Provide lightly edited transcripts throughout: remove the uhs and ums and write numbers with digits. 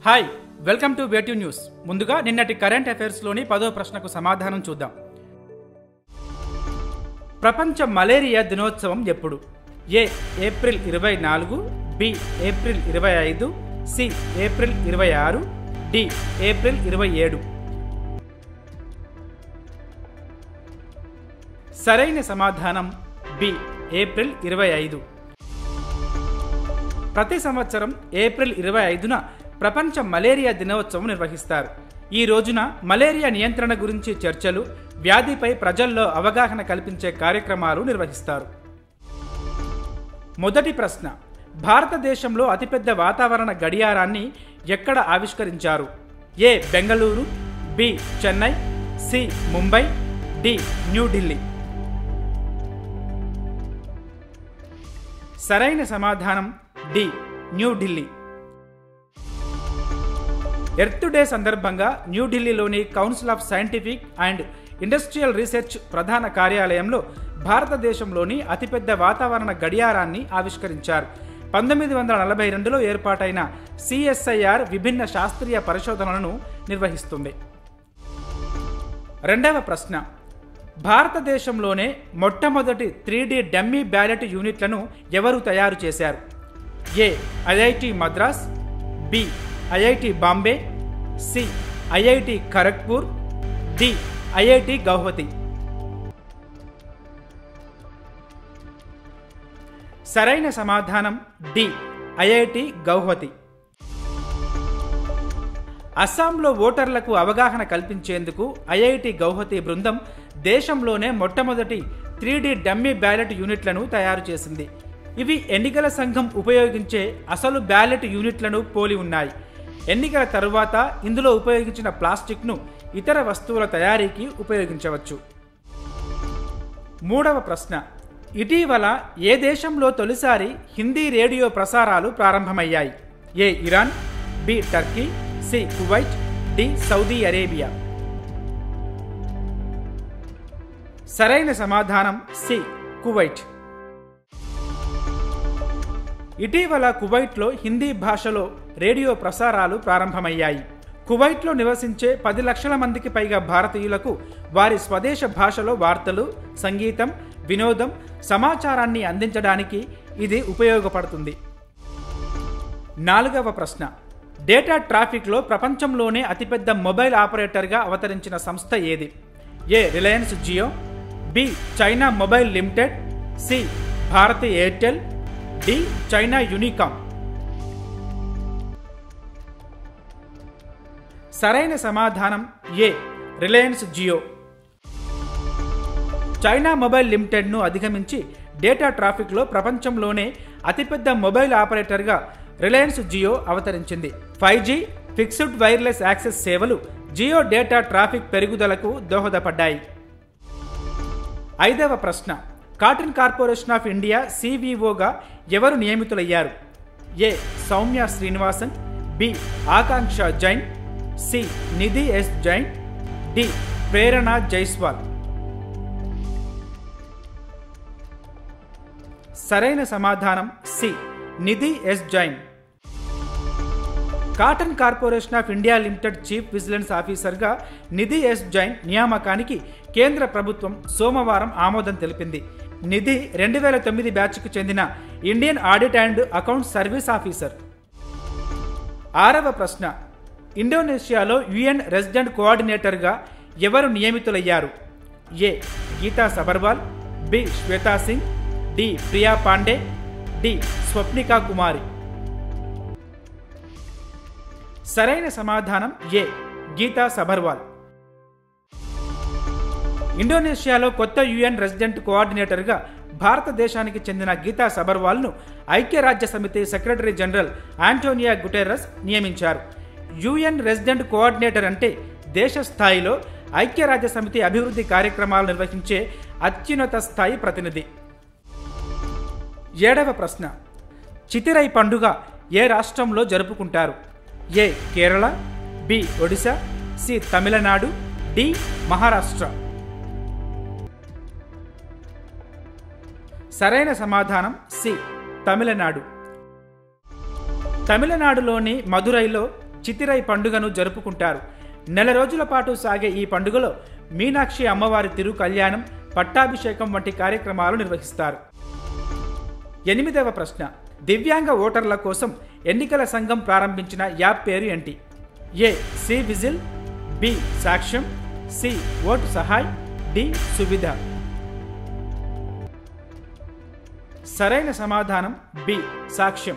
Hi, welcome to వేటివ్ news. ముందుగా నిన్నటి కరెంట్ అఫైర్స్లోని 10వ ప్రశ్నకు సమాధానం చూద్దాం. ప్రపంచ మలేరియా దినోత్సవం ఎప్పుడు? A April 24, B April 25, C April 26, D April 27. సరైన సమాధానం బి ఏప్రిల్ 25. ప్రతి సంవత్సరం ఏప్రిల్ 25న ప్రపంచ మలేరియా దినోత్సవం నిర్వహిస్తారు. ఈ రోజున మలేరియా నియంత్రణ గురించి చర్చలు, వ్యాధిపై ప్రజల్లో అవగాహన కల్పించే కార్యక్రమాలు నిర్వహిస్తారు. మొదటి ప్రశ్న, భారతదేశంలో అతిపెద్ద వాతావరణ గడియారాన్ని ఎక్కడ ఆవిష్కరించారు? A Bengaluru, B Chennai, C Mumbai, D New Delhi. సరైన సమాధానం డి న్యూఢిల్లీ. ఎర్త్ డే సందర్భంగా న్యూఢిల్లీలోని council of scientific and industrial research ప్రధాన కార్యాలయంలో భారతదేశంలోని అతిపెద్ద వాతావరణ గడియారాన్ని ఆవిష్కరించారు. 1942లో ఏర్పాటైన CSIR విభిన్న శాస్త్రీయ పరిశోధనలను నిర్వహిస్తుంది. రెండవ ప్రశ్న, భారతదేశంలోనే మొట్టమొదటి 3D డమ్మీ బ్యాలెట్ యూనిట్లను ఎవరు తయారు చేశారు? A IIT Madras, B IIT Bombay, C IIT Kharagpur, D IIT Guwahati. సరైన సమాధానం డి IIT గౌహతి. అస్సాంలో ఓటర్లకు అవగాహన కల్పించేందుకు IIT గౌహతి బృందం దేశంలోనే మొట్టమొదటి 3D డమ్మీ బ్యాలెట్ యూనిట్లను తయారు చేసింది. ఇవి ఎన్నికల సంఘం ఉపయోగించే అసలు బ్యాలెట్ యూనిట్లను పోలి ఉన్నాయి. ఎన్నికల తరువాత ఇందులో ఉపయోగించిన ప్లాస్టిక్ను ఇతర వస్తువుల తయారీకి ఉపయోగించవచ్చు. మూడవ ప్రశ్న, ఇటీవల ఏ దేశంలో తొలిసారి హిందీ రేడియో ప్రసారాలు ప్రారంభమయ్యాయి? A Iran, B Turkey, C Kuwait, D Saudi Arabia. సరైన సమాధానం సి కువైట్. ఇటీవల కువైట్లో హిందీ భాషలో రేడియో ప్రసారాలు ప్రారంభమయ్యాయి. కువైట్లో నివసించే 10 లక్షల మందికి పైగా భారతీయులకు వారి స్వదేశ భాషలో వార్తలు, సంగీతం, వినోదం, సమాచారాన్ని అందించడానికి ఇది ఉపయోగపడుతుంది. నాలుగవ ప్రశ్న, డేటా ట్రాఫిక్లో ప్రపంచంలోనే అతిపెద్ద మొబైల్ ఆపరేటర్గా అవతరించిన సంస్థ ఏది? A Reliance Jio, B China mobile limited, C Bharti Airtel, D China Unicom. సరైన సమాధానం A Reliance Jio. China mobile లిమిటెడ్ను అధిగమించి డేటా ట్రాఫిక్లో ప్రపంచంలోనే అతిపెద్ద మొబైల్ ఆపరేటర్గా రిలయన్స్ జియో అవతరించింది. 5G ఫిక్స్డ్ వైర్లెస్ యాక్సెస్ సేవలు జియో డేటా ట్రాఫిక్ పెరుగుదలకు దోహదపడ్డాయి. ఐదవ ప్రశ్న, కాటన్ కార్పొరేషన్ ఆఫ్ ఇండియా CVOగా ఎవరు నియమితులయ్యారు? A Soumya Srinivasan, B Akanksha Jain, C Nidhi S Jain, D Prerna Jaiswal. సరైన సమాధానం C Nidhi S Jain. Cotton corporation of India limited chief vigilance ఆఫీసర్గా నిధి S జైన్ నియామకానికి కేంద్ర ప్రభుత్వం సోమవారం ఆమోదం తెలిపింది. నిధి 2009 బ్యాచ్కు చెందిన Indian audit and account service officer. ఆరవ ప్రశ్న, ఇండోనేషియాలో UN రెసిడెంట్ కోఆర్డినేటర్గా ఎవరు నియమితులయ్యారు? A Geeta Sabharwal, B Shweta Singh, D Priya Pandey, D Swapnika Kumari. సరైన సమాధానం ఏ గీతా సబర్వాల్. ఇండోనేషియాలో కొత్త UN రెసిడెంట్ కోఆర్డినేటర్గా భారతదేశానికి చెందిన గీతా సబర్వాల్ను ఐక్యరాజ్య సమితి సెక్రటరీ జనరల్ ఆంటోనియో గుటెరస్ నియమించారు. UN రెసిడెంట్ కోఆర్డినేటర్ అంటే దేశ స్థాయిలో ఐక్యరాజ్య సమితి అభివృద్ధి కార్యక్రమాలు నిర్వహించే అత్యున్నత స్థాయి ప్రతినిధి. ఏడవ ప్రశ్న, చితిరై పండుగ ఏ రాష్ట్రంలో జరుపుకుంటారు? A Kerala, B Odisha, C Tamil Nadu, D Maharashtra. సరైన సమాధానం సి తమిళనాడు. తమిళనాడులోని మదురైలో చితిరై పండుగను జరుపుకుంటారు. నెల రోజుల పాటు సాగే ఈ పండుగలో మీనాక్షి అమ్మవారి తిరు కళ్యాణం, పట్టాభిషేకం వంటి కార్యక్రమాలు నిర్వహిస్తారు. 8వ ప్రశ్న. దివ్యాంగ ఓటర్ల కోసం ఎన్నికల సంఘం ప్రారంభించిన యాప్ పేరు ఏంటి? A. C vigil, B. Saakshyam, C. Vote Sahay, D. Suvidha. సరైన సమాధానం బి. సాక్ష్యం.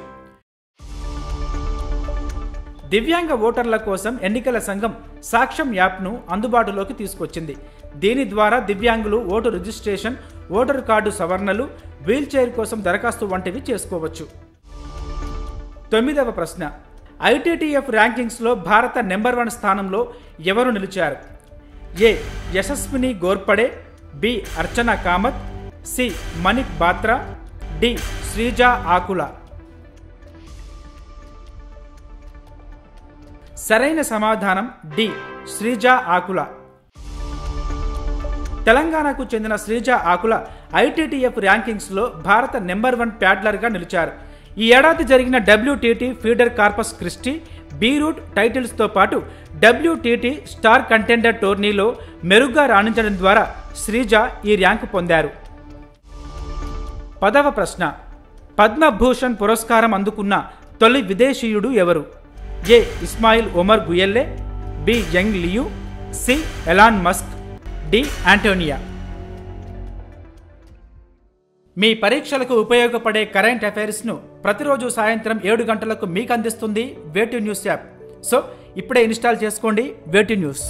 దివ్యాంగ ఓటర్ల కోసం ఎన్నికల సంఘం సాక్ష్యం యాప్ను అందుబాటులోకి తీసుకొచ్చింది. దీని ద్వారా దివ్యాంగులు ఓటు రిజిస్ట్రేషన్, ఓటరు కార్డు సవరణలు, వీల్చైర్ కోసం దరఖాస్తు వంటివి చేసుకోవచ్చు. 9వ ప్రశ్న. ఐటీటీఎఫ్ ర్యాంకింగ్స్లో భారత నెంబర్ 1 స్థానంలో ఎవరు నిలిచారు? ఏ. యశస్విని గోర్పడే, బి. అర్చనా కామత్, సి. మణిక్ బాత్రా, డి. శ్రీజా ఆకుల. సరైన సమాధానం డి. శ్రీజా ఆకుల. తెలంగాణకు చెందిన శ్రీజా ఆకుల ఐటీటీఎఫ్ ర్యాంకింగ్స్లో భారత నెంబర్ 1 ప్యాడ్లర్గా నిలిచారు. ఈ ఏడాది జరిగిన WTT feeder Corpus Christi, Beirut టైటిల్స్తో పాటు WTT స్టార్ కంటెండర్ టోర్నీలో మెరుగ్గా రాణించడం ద్వారా శ్రీజా ఈ ర్యాంకు పొందారు. 10వ ప్రశ్న. పద్మభూషణ్ పురస్కారం అందుకున్న తొలి విదేశీయుడు ఎవరు? A. Ismail Omar Guelleh, B. Yang Liu, C. Elon Musk, D. Antonia. మీ పరీక్షలకు ఉపయోగపడే కరెంట్ అఫైర్స్ను ప్రతిరోజు సాయంత్రం 7 గంటలకు మీకు అందిస్తుంది వేటు న్యూస్ యాప్. సో ఇప్పుడే ఇన్స్టాల్ చేసుకోండి వేటు న్యూస్.